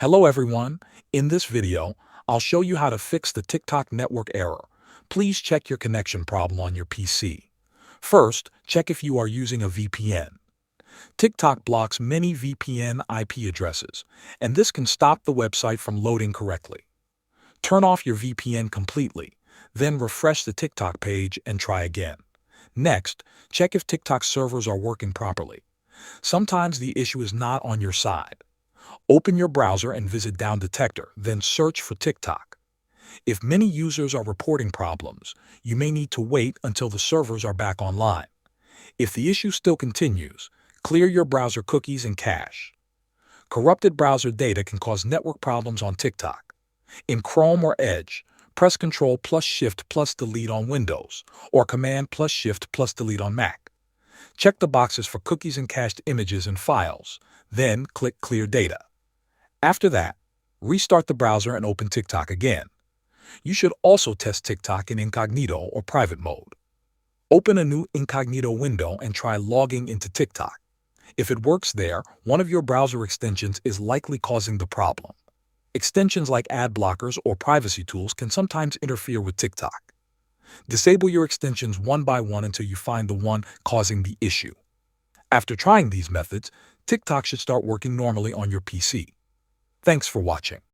Hello everyone. In this video, I'll show you how to fix the TikTok network error. Please check your connection problem on your PC. First, check if you are using a VPN. TikTok blocks many VPN IP addresses, and this can stop the website from loading correctly. Turn off your VPN completely, then refresh the TikTok page and try again. Next, check if TikTok servers are working properly. Sometimes the issue is not on your side. Open your browser and visit Down Detector, then search for TikTok. If many users are reporting problems, you may need to wait until the servers are back online. If the issue still continues, clear your browser cookies and cache. Corrupted browser data can cause network problems on TikTok. In Chrome or Edge, press Ctrl plus Shift plus Delete on Windows, or Command plus Shift plus Delete on Mac. Check the boxes for cookies and cached images and files, then click Clear Data. After that, restart the browser and open TikTok again. You should also test TikTok in incognito or private mode. Open a new incognito window and try logging into TikTok. If it works there, one of your browser extensions is likely causing the problem. Extensions like ad blockers or privacy tools can sometimes interfere with TikTok. Disable your extensions one by one until you find the one causing the issue. After trying these methods, TikTok should start working normally on your PC. Thanks for watching.